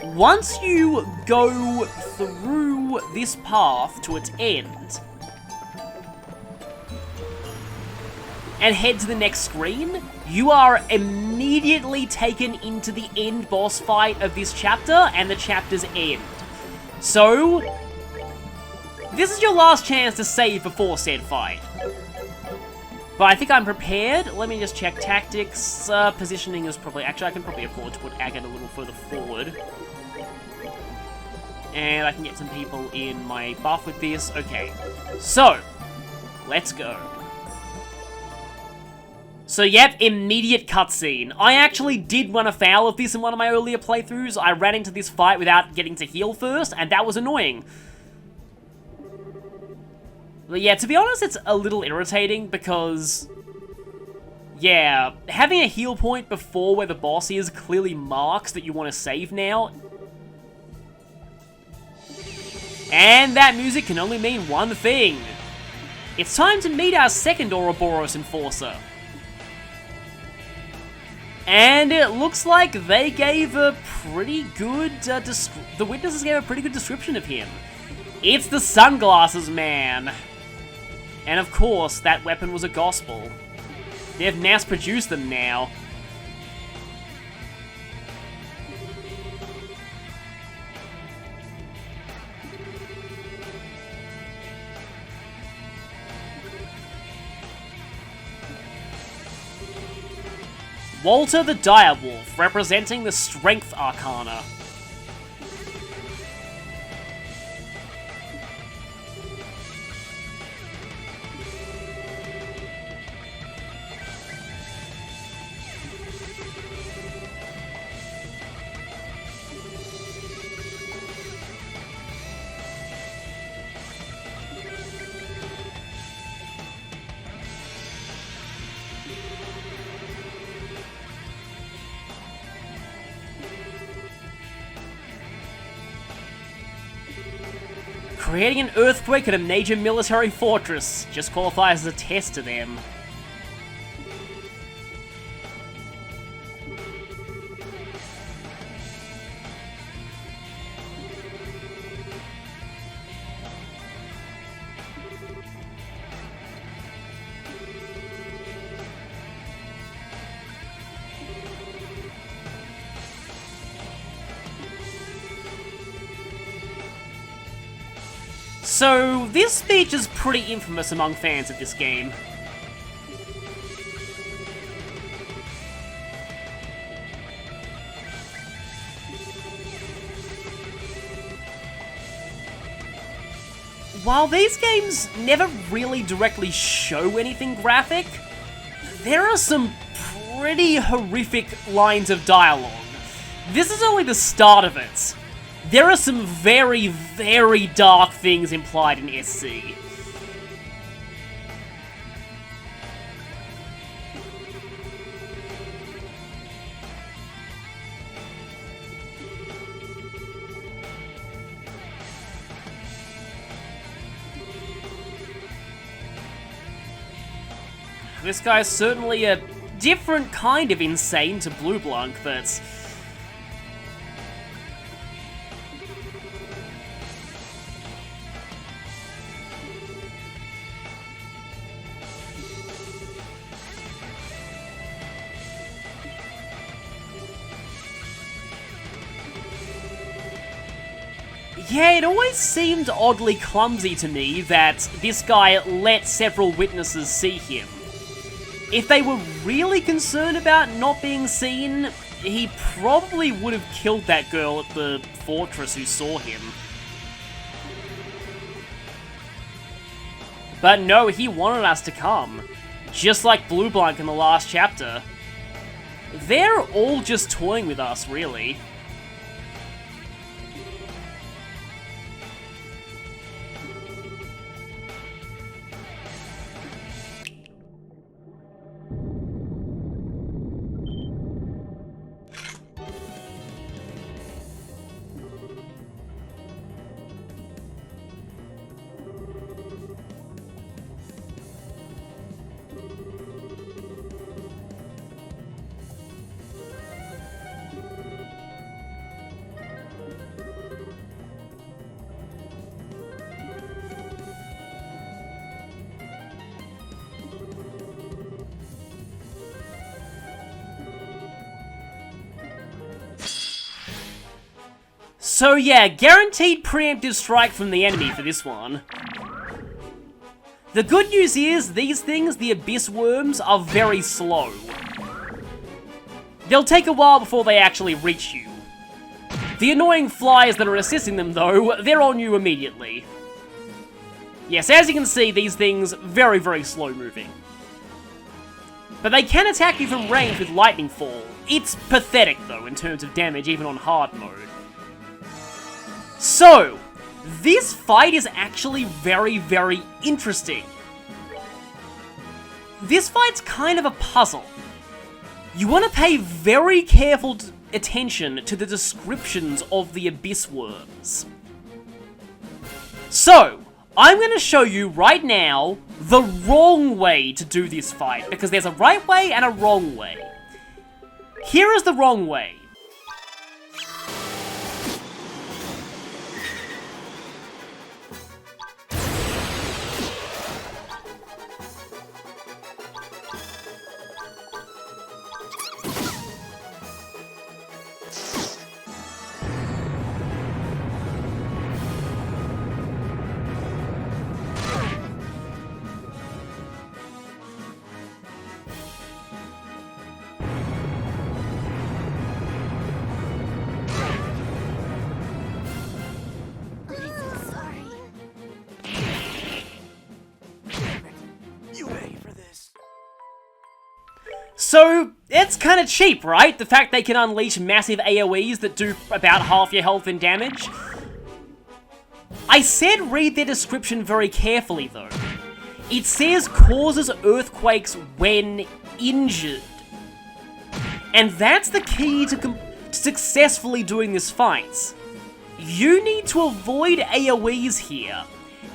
once you go through this path to its end, and head to the next screen, you are immediately taken into the end boss fight of this chapter and the chapter's end. So, this is your last chance to save before said fight. But I think I'm prepared. Let me just check tactics. Positioning is probably... Actually, I can probably afford to put Agate a little further forward. And I can get some people in my buff with this. Okay. So, let's go. So yep, immediate cutscene. I actually did run afoul of this in one of my earlier playthroughs. I ran into this fight without getting to heal first, and that was annoying. But yeah, to be honest, it's a little irritating because... yeah, having a heal point before where the boss is clearly marks that you want to save now. And that music can only mean one thing. It's time to meet our second Ouroboros Enforcer. And it looks like they gave a pretty good, the witnesses gave a pretty good description of him. It's the Sunglasses Man. And of course, that weapon was a gospel. They've mass-produced them now. Walter the Direwolf, representing the Strength Arcana. Creating an earthquake at a major military fortress just qualifies as a test to them. So, this speech is pretty infamous among fans of this game. While these games never really directly show anything graphic, there are some pretty horrific lines of dialogue. This is only the start of it. There are some very, very dark things implied in SC. This guy's certainly a different kind of insane to Blue Blanc, but... yeah, it always seemed oddly clumsy to me that this guy let several witnesses see him. If they were really concerned about not being seen, he probably would have killed that girl at the fortress who saw him. But no, he wanted us to come. Just like Blue Blanc in the last chapter. They're all just toying with us, really. So yeah, guaranteed preemptive strike from the enemy for this one. The good news is, these things, the Abyss Worms, are very slow. They'll take a while before they actually reach you. The annoying flies that are assisting them, though, they're on you immediately. Yes, as you can see, these things, very, very slow moving. But they can attack you from range with Lightning Fall. It's pathetic, though, in terms of damage, even on hard mode. So, this fight is actually very, very interesting. This fight's kind of a puzzle. You want to pay very careful attention to the descriptions of the Abyss Worms. So, I'm going to show you right now the wrong way to do this fight, because there's a right way and a wrong way. Here is the wrong way. So, it's kind of cheap, right? The fact they can unleash massive AoEs that do about half your health and damage. I said read their description very carefully, though. It says causes earthquakes when injured. And that's the key to successfully doing this fight. You need to avoid AoEs here.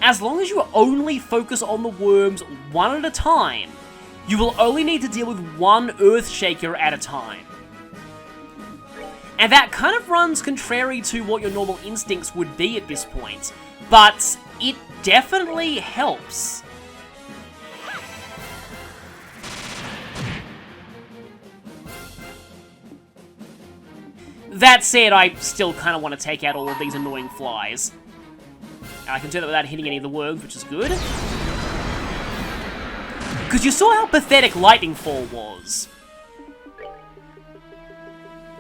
As long as you only focus on the worms one at a time, you will only need to deal with one Earthshaker at a time. And that kind of runs contrary to what your normal instincts would be at this point, but it definitely helps. That said, I still kind of want to take out all of these annoying flies. I can do that without hitting any of the worms, which is good. Because you saw how pathetic Lightning Fall was.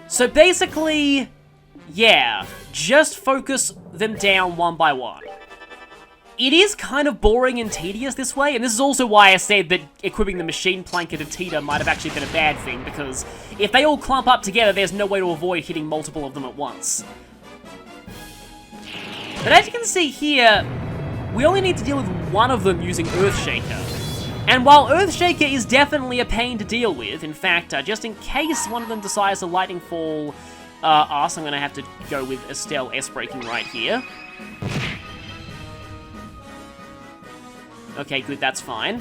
So basically, yeah, just focus them down one by one. It is kind of boring and tedious this way, and this is also why I said that equipping the Machine Planker to Tita might have actually been a bad thing, because if they all clump up together, there's no way to avoid hitting multiple of them at once. But as you can see here, we only need to deal with one of them using Earthshaker. And while Earthshaker is definitely a pain to deal with, in fact, just in case one of them decides to Lightning Fall us, I'm going to have to go with Estelle S-Breaking right here. Okay, good, that's fine.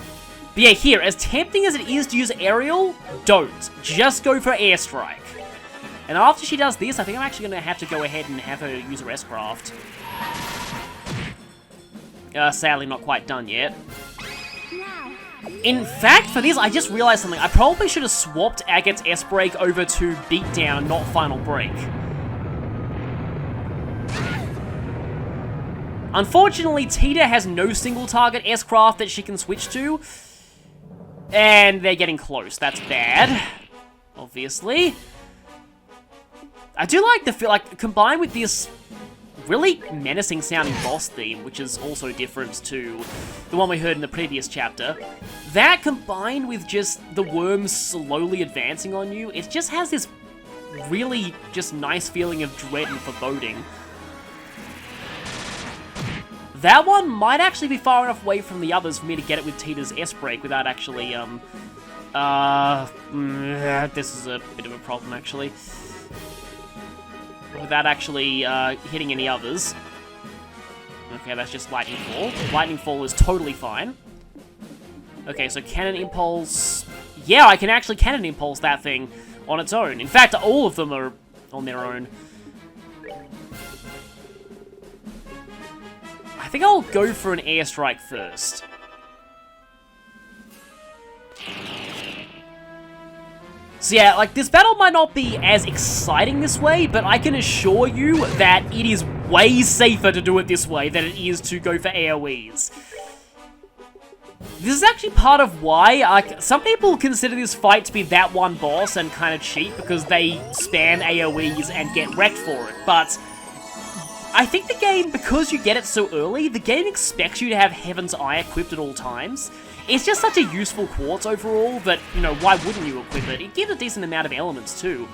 But yeah, here, as tempting as it is to use Aerial, don't. Just go for Airstrike. And after she does this, I think I'm actually going to have to go ahead and have her use her S-Craft. Sadly not quite done yet. In fact, for this, I just realized something. I probably should have swapped Agate's S-Break over to Beatdown, not Final Break. Unfortunately, Tita has no single-target S-Craft that she can switch to. And they're getting close. That's bad. Obviously. I do like the feel, like, combined with this really menacing sounding boss theme, which is also different to the one we heard in the previous chapter. That combined with just the worms slowly advancing on you, it just has this really just nice feeling of dread and foreboding. That one might actually be far enough away from the others for me to get it with Tita's S-Break without actually, this is a bit of a problem, actually. Without actually hitting any others. Okay, that's just Lightning Fall. Lightning Fall is totally fine. Okay, so Cannon Impulse... Yeah, I can actually Cannon Impulse that thing on its own. In fact, all of them are on their own. I think I'll go for an Airstrike first. So yeah, like, this battle might not be as exciting this way, but I can assure you that it is way safer to do it this way than it is to go for AoEs. This is actually part of why, like, some people consider this fight to be that one boss and kind of cheap because they spam AoEs and get wrecked for it, but I think the game, because you get it so early, the game expects you to have Heaven's Eye equipped at all times. It's just such a useful quartz overall that, you know, why wouldn't you equip it? It gives a decent amount of elements too.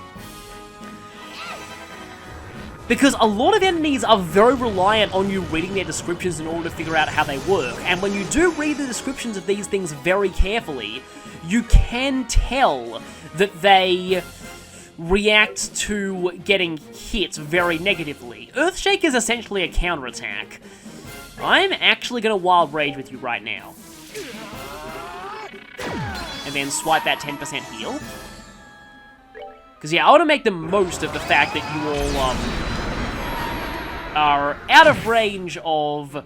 Because a lot of enemies are very reliant on you reading their descriptions in order to figure out how they work, and when you do read the descriptions of these things very carefully, you can tell that they react to getting hit very negatively. Earthshake is essentially a counterattack. I'm actually going to Wild Rage with you right now. And then swipe that 10% heal. Because, yeah, I want to make the most of the fact that you all are out of range of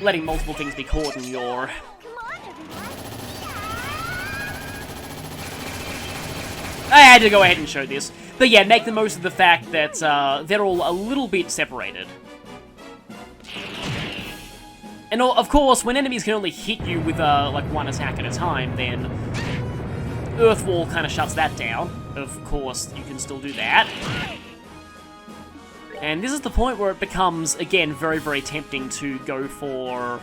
letting multiple things be caught in your... I had to go ahead and show this. But yeah, make the most of the fact that they're all a little bit separated. And of course, when enemies can only hit you with like one attack at a time, then Earth Wall kind of shuts that down. Of course, you can still do that. And this is the point where it becomes, again, very, very tempting to go for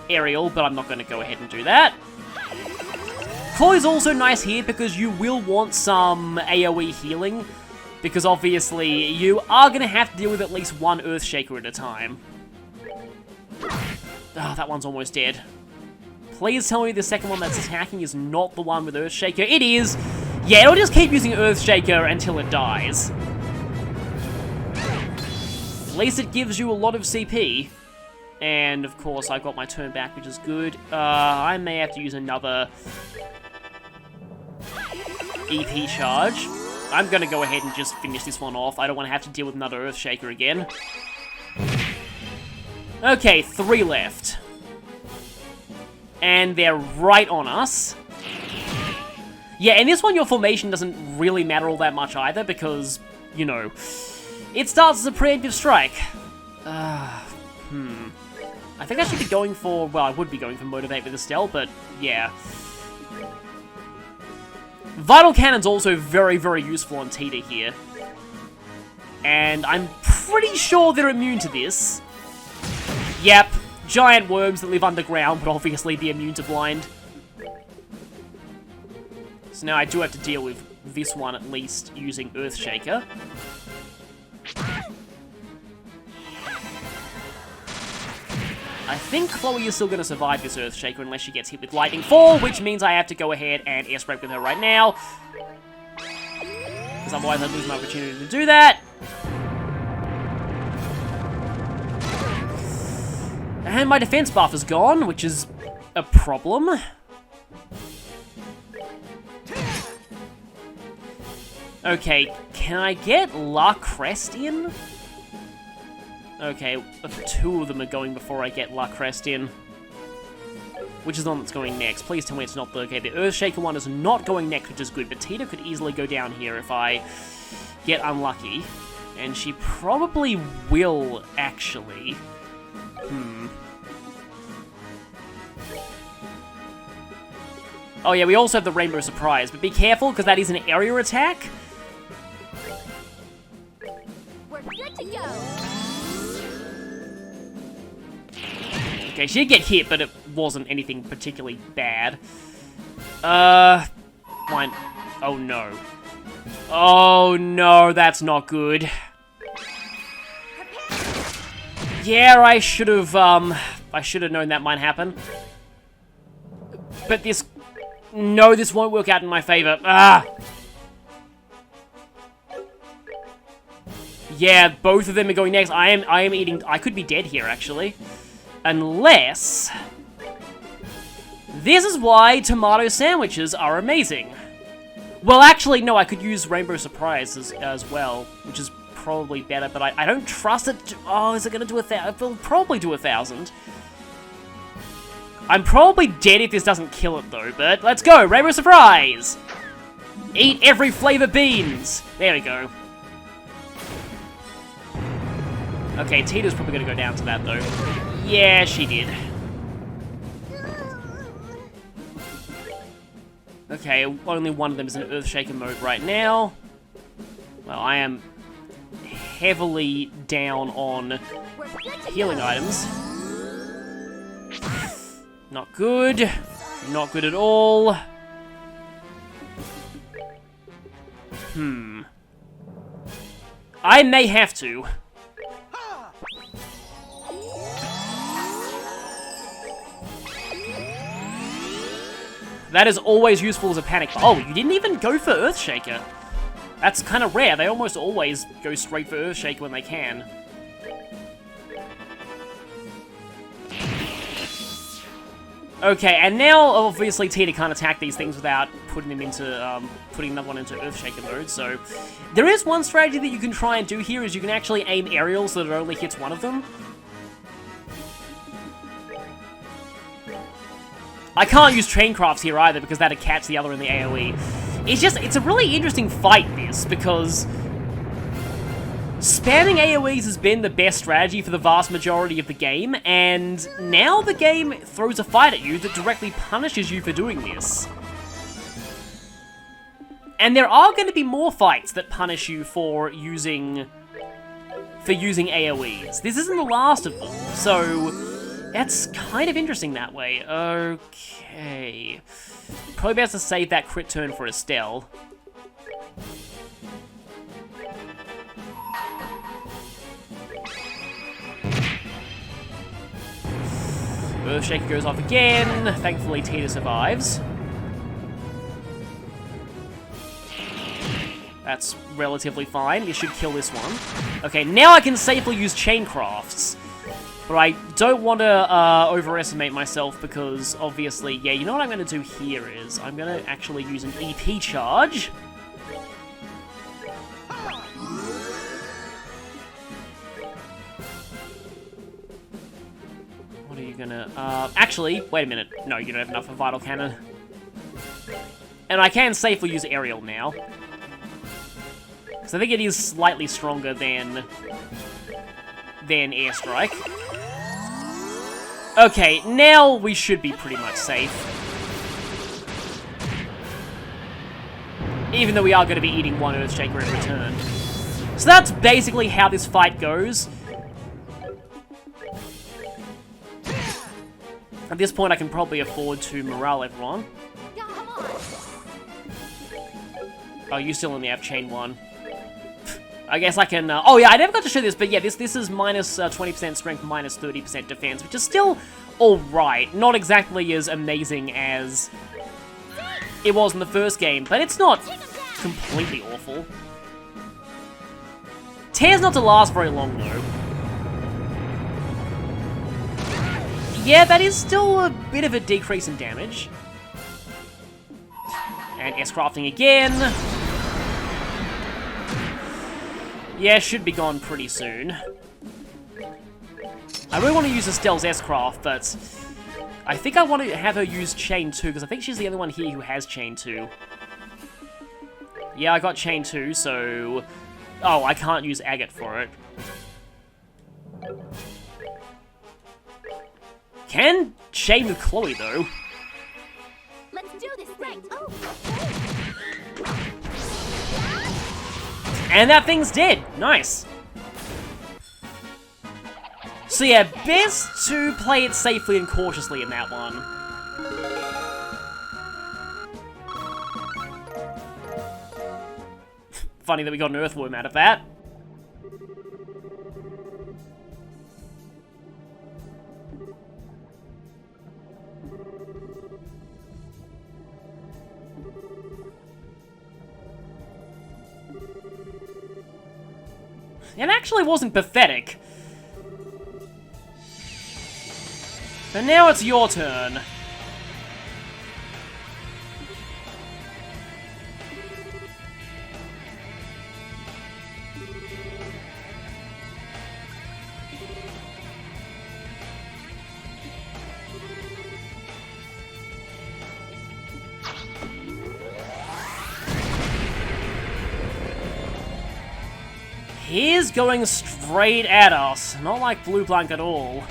Aerial, but I'm not going to go ahead and do that. Claw is also nice here because you will want some AoE healing, because obviously you are going to have to deal with at least one Earthshaker at a time. Ah, that one's almost dead. Please tell me the second one that's attacking is not the one with Earthshaker. It is! Yeah, it'll just keep using Earthshaker until it dies. At least it gives you a lot of CP. And, of course, I got my turn back, which is good. I may have to use another EP charge. I'm gonna go ahead and just finish this one off. I don't want to have to deal with another Earthshaker again. Okay, 3 left. And they're right on us. Yeah, in this one, your formation doesn't really matter all that much either, because, you know, it starts as a preemptive strike. I think I should be going for, well, I would be going for Motivate with Estelle, but yeah. Vital Cannon's also very, very useful on Tita here. And I'm pretty sure they're immune to this. Yep, giant worms that live underground would obviously be immune to blind. So now I do have to deal with this one at least using Earthshaker. I think Chloe is still going to survive this Earthshaker unless she gets hit with Lightning Fall, which means I have to go ahead and air spray with her right now. Because otherwise I'd lose my opportunity to do that. And my defense buff is gone, which is a problem. Okay, can I get La Crest in? Okay, 2 of them are going before I get La Crest in. Which is the one that's going next. Please tell me it's not the... Okay, the Earthshaker one is not going next, which is good. But Tita could easily go down here if I get unlucky. And she probably will, actually. Oh yeah, we also have the Rainbow Surprise. But be careful, because that is an area attack. We're good to go. Okay, she did get hit, but it wasn't anything particularly bad. Fine. Oh no. Oh no, that's not good. Yeah, I should have known that might happen. But this... No, this won't work out in my favor. Ah! Yeah, both of them are going next. I am eating... I could be dead here, actually. Unless... This is why tomato sandwiches are amazing. Well, actually, no, I could use Rainbow Surprise as well, which is probably better, but I don't trust it. Oh, is it going to do 1,000? It'll probably do 1,000. I'm probably dead if this doesn't kill it though, but let's go! Rainbow Surprise! Eat every flavor beans! There we go. Okay, Tita's probably gonna go down to that though. Yeah, she did. Okay, only one of them is in Earthshaker mode right now. Well, I am heavily down on healing items. Not good. Not good at all. I may have to. That is always useful as a panic. Oh, you didn't even go for Earthshaker. That's kind of rare. They almost always go straight for Earthshaker when they can. Okay, and now obviously Tita can't attack these things without putting them into putting another one into Earthshaker mode. So there is one strategy that you can try and do here: is you can actually aim aerial so that it only hits one of them. I can't use Chaincrafts here either because that'd catch the other in the AoE. It's a really interesting fight, this, because spamming AoEs has been the best strategy for the vast majority of the game, and now the game throws a fight at you that directly punishes you for doing this. And there are going to be more fights that punish you for using AoEs. This isn't the last of them, so that's kind of interesting that way. Okay. Probably best to save that crit turn for Estelle. Earthshaker goes off again. Thankfully, Tita survives. That's relatively fine. You should kill this one. Okay, now I can safely use Chaincrafts. But I don't want to overestimate myself because, obviously, yeah, you know what I'm going to do here is I'm going to actually use an EP charge. What are you going to... actually, wait a minute. No, you don't have enough for Vital Cannon. And I can safely use Aerial now. So I think it is slightly stronger than Airstrike. Okay, now we should be pretty much safe. Even though we are going to be eating one Earthshaker in return. So that's basically how this fight goes. At this point, I can probably afford to morale everyone. Oh, you still only have Chain 1. I guess I can... oh, yeah, I never got to show this, but yeah, this is minus 20% strength, minus 30% defense, which is still alright. Not exactly as amazing as it was in the first game, but it's not completely awful. Tear's not to last very long, though. Yeah, that is still a bit of a decrease in damage. And S-crafting again. Yeah, should be gone pretty soon. I really want to use Estelle's S-craft, but I think I want to have her use Chain 2, because I think she's the only one here who has Chain 2. Yeah, I got Chain 2, so... Oh, I can't use Agate for it. Can Chain with Chloe, though. Let's do this thing. Oh, and that thing's dead. Nice. So yeah, best to play it safely and cautiously in that one. Funny that we got an Earthworm out of that. It actually wasn't pathetic. But now it's your turn. He's going straight at us. Not like Blue Blank at all.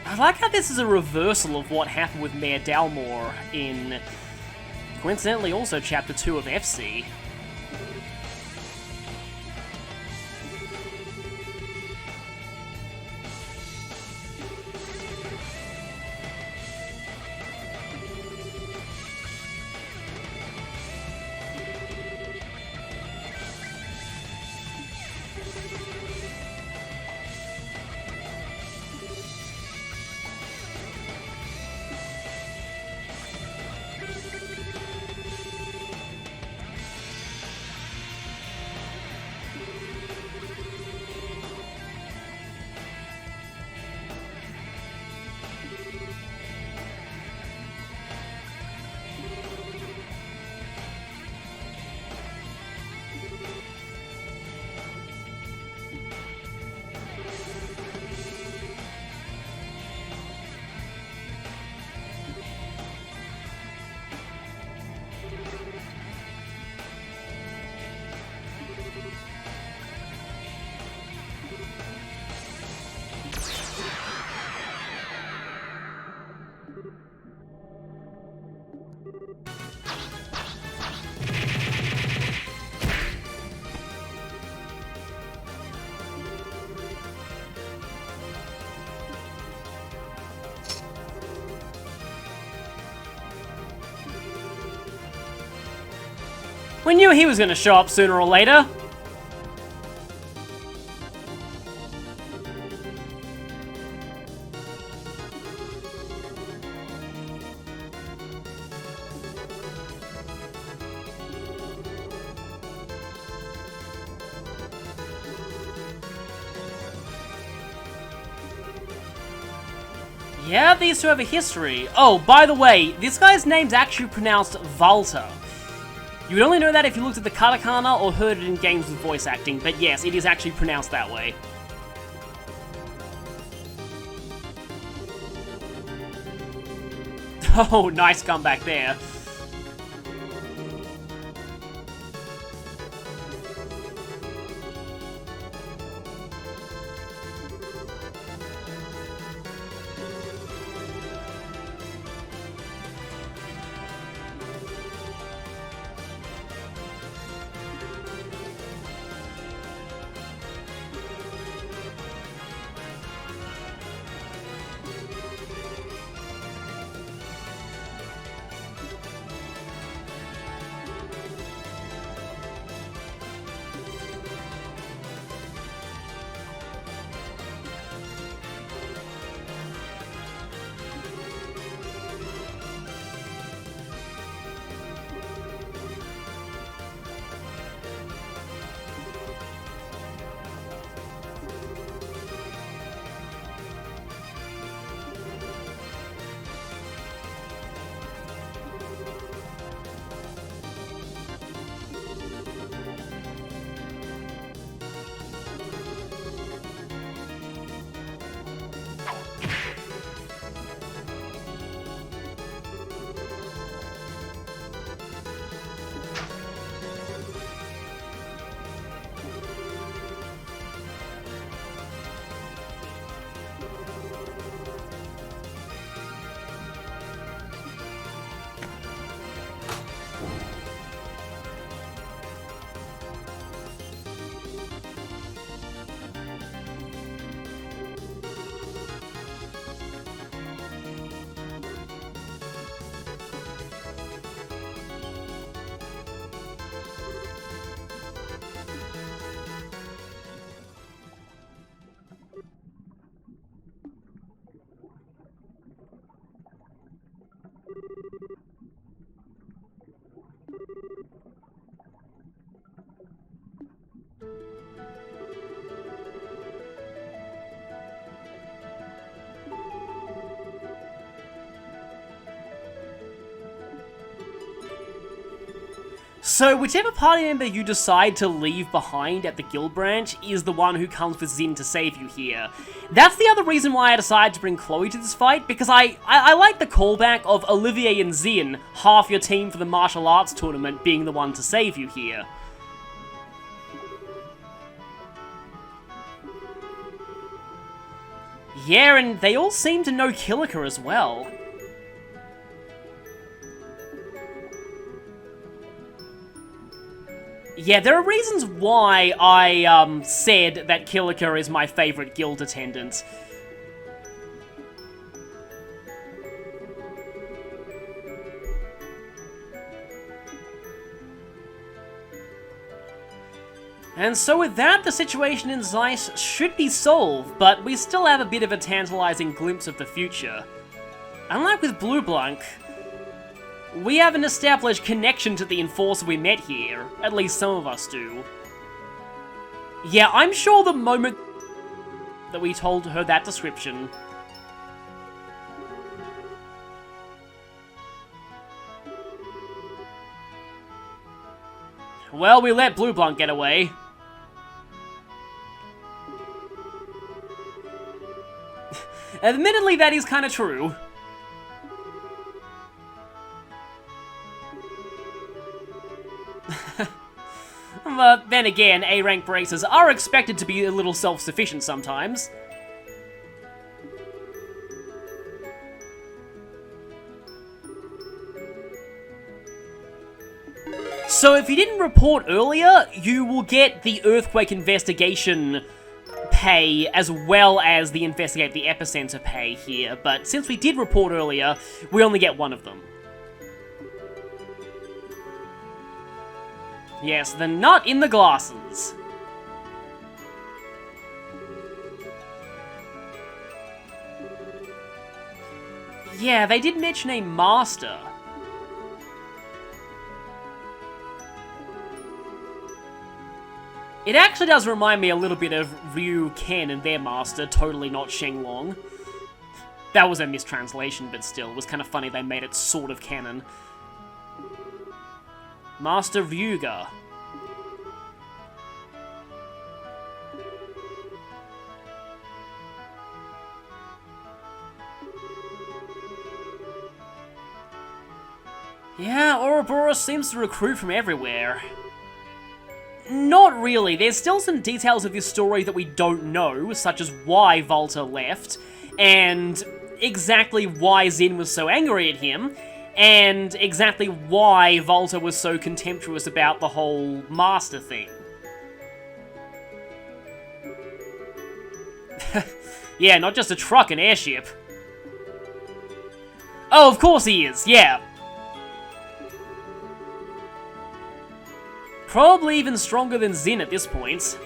I like how this is a reversal of what happened with Mayor Dalmor in, coincidentally, also Chapter 2 of FC. We knew he was going to show up sooner or later. Yeah, these two have a history. Oh, by the way, this guy's name's actually pronounced Valter. You would only know that if you looked at the katakana or heard it in games with voice acting, but yes, it is actually pronounced that way. Oh, nice comeback there. So, whichever party member you decide to leave behind at the guild branch is the one who comes with Zin to save you here. That's the other reason why I decided to bring Chloe to this fight, because I like the callback of Olivier and Zin, half your team for the martial arts tournament, being the one to save you here. Yeah, and they all seem to know Kilika as well. Yeah, there are reasons why I, said that Kilika is my favorite guild attendant. And so with that, the situation in Zeiss should be solved, but we still have a bit of a tantalizing glimpse of the future. Unlike with Blue Blanc, we have an established connection to the Enforcer we met here. At least some of us do. Yeah, I'm sure the moment that we told her that description... Well, we let Blue Blanc get away. Admittedly, that is kind of true. But then again, A-rank bracers are expected to be a little self-sufficient sometimes. So if you didn't report earlier, you will get the Earthquake Investigation pay as well as the Investigate the Epicenter pay here, but since we did report earlier, we only get one of them. Yes, the nut in the glasses. Yeah, they did mention a master. It actually does remind me a little bit of Ryu Ken and their master, totally not Shenlong. That was a mistranslation, but still, it was kind of funny they made it sort of canon. Master Ryuga. Yeah, Ouroboros seems to recruit from everywhere. Not really. There's still some details of this story that we don't know, such as why Volta left, and exactly why Zin was so angry at him, and exactly why Volta was so contemptuous about the whole master thing. Yeah, not just a truck, an airship. Oh, of course he is, yeah. Probably even stronger than Zin at this point.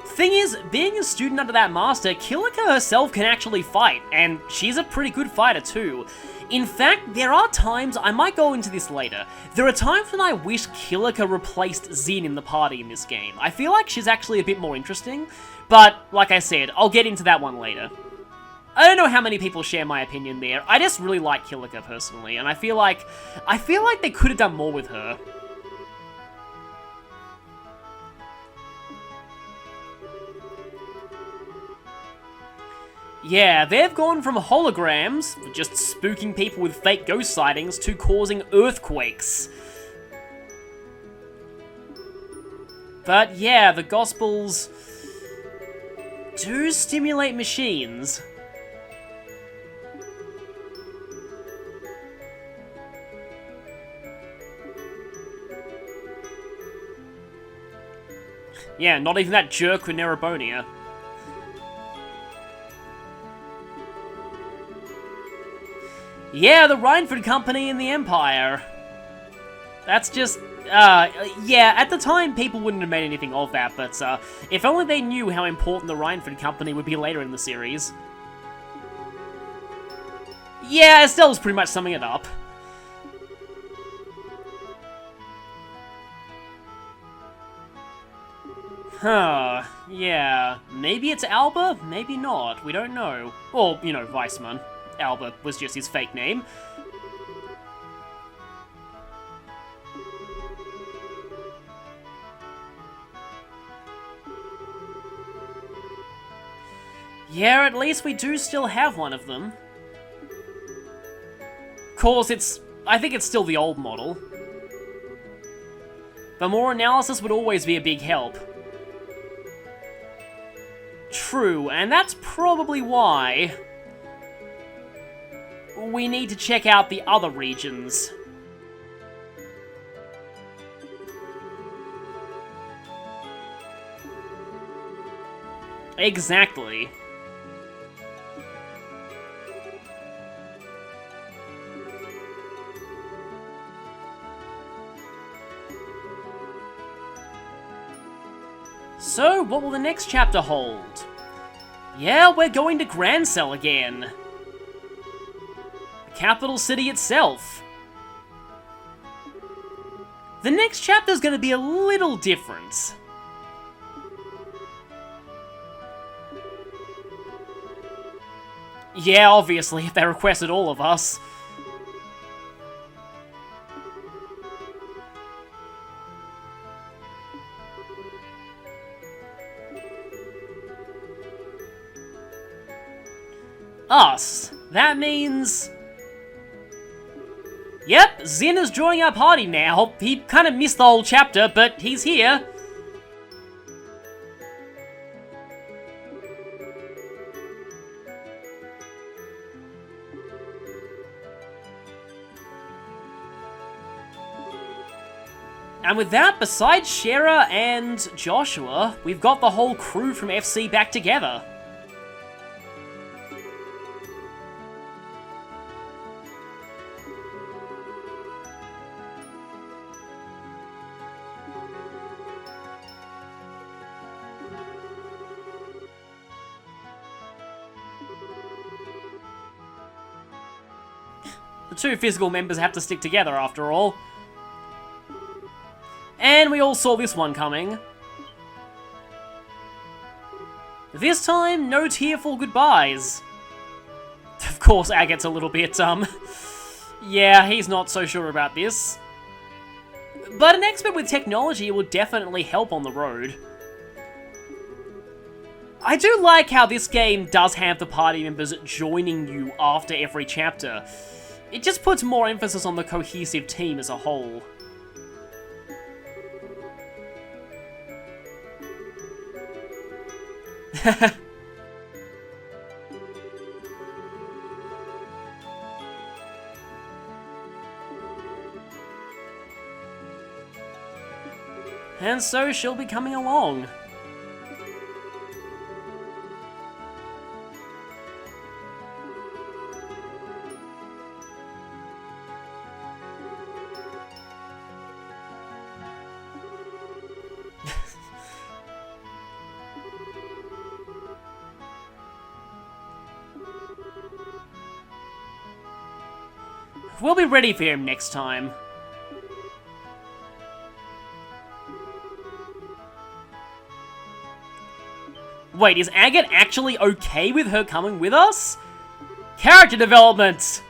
Thing is, being a student under that master, Kilika herself can actually fight, and she's a pretty good fighter too. In fact, there are times, I might go into this later, there are times when I wish Kilika replaced Zin in the party in this game. I feel like she's actually a bit more interesting, but like I said, I'll get into that one later. I don't know how many people share my opinion there. I just really like Kilika personally, and I feel like they could have done more with her. Yeah, they've gone from holograms, just spooking people with fake ghost sightings, to causing earthquakes. But yeah, the Gospels do stimulate machines. Yeah, not even that jerk with Nerobonia. Yeah, the Rhineford Company and the Empire. That's just, yeah, at the time people wouldn't have made anything of that, but if only they knew how important the Rhineford Company would be later in the series. Yeah, Estelle's pretty much summing it up. Huh, yeah. Maybe it's Alba, maybe not. We don't know. Or, you know, Weissman. Alba was just his fake name. Yeah, at least we do still have one of them. Of course, I think it's still the old model. But more analysis would always be a big help. True, and that's probably why we need to check out the other regions. Exactly. So, what will the next chapter hold? Yeah, we're going to Grancel again. The capital city itself. The next chapter is going to be a little different. Yeah, obviously, if they requested all of us. Us. That means... Yep, Zin is joining our party now. He kind of missed the whole chapter, but he's here. And with that, besides Shera and Joshua, we've got the whole crew from FC back together. The two physical members have to stick together after all. And we all saw this one coming. This time, no tearful goodbyes. Of course, Agate's a little bit, yeah, he's not so sure about this. But an expert with technology will definitely help on the road. I do like how this game does have the party members joining you after every chapter. It just puts more emphasis on the cohesive team as a whole. And so she'll be coming along. We'll be ready for him next time. Wait, is Agate actually okay with her coming with us? Character development!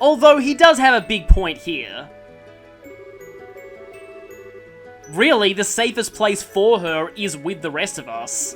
Although he does have a big point here. Really, the safest place for her is with the rest of us.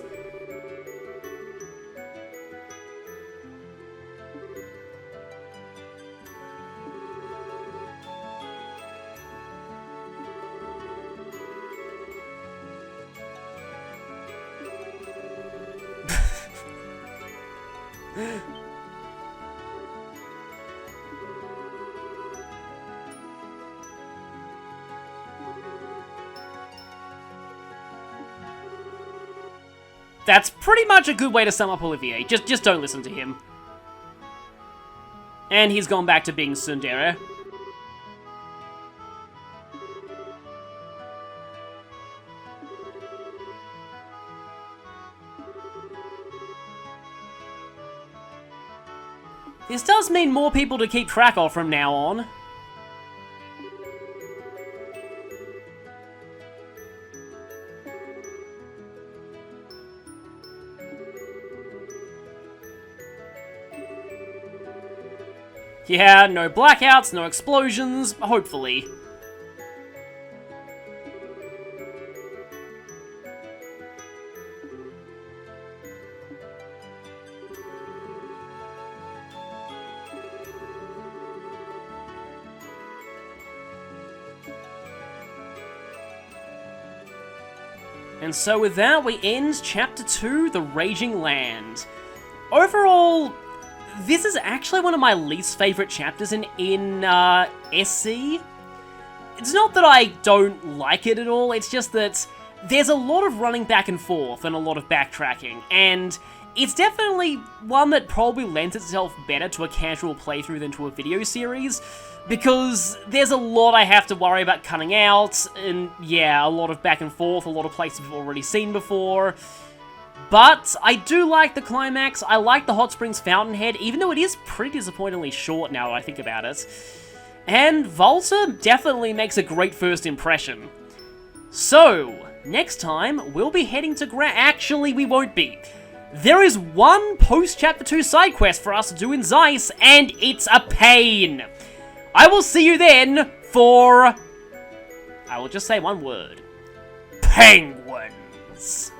That's pretty much a good way to sum up Olivier. Just don't listen to him. And he's gone back to being tsundere. This does mean more people to keep track of from now on. Yeah, no blackouts, no explosions, hopefully. And so with that, we end Chapter 2, The Raging Land. Overall, this is actually one of my least favourite chapters in SC. It's not that I don't like it at all, it's just that there's a lot of running back and forth and a lot of backtracking, and it's definitely one that probably lends itself better to a casual playthrough than to a video series, because there's a lot I have to worry about cutting out, and yeah, a lot of back and forth, a lot of places we've already seen before. But I do like the climax, I like the Hot Springs Fountainhead, even though it is pretty disappointingly short now that I think about it. And Volta definitely makes a great first impression. So, next time, we'll be heading to Actually, we won't be. There is one post-Chapter 2 side quest for us to do in Zeiss, and it's a pain. I will see you then for... I will just say one word. Penguins.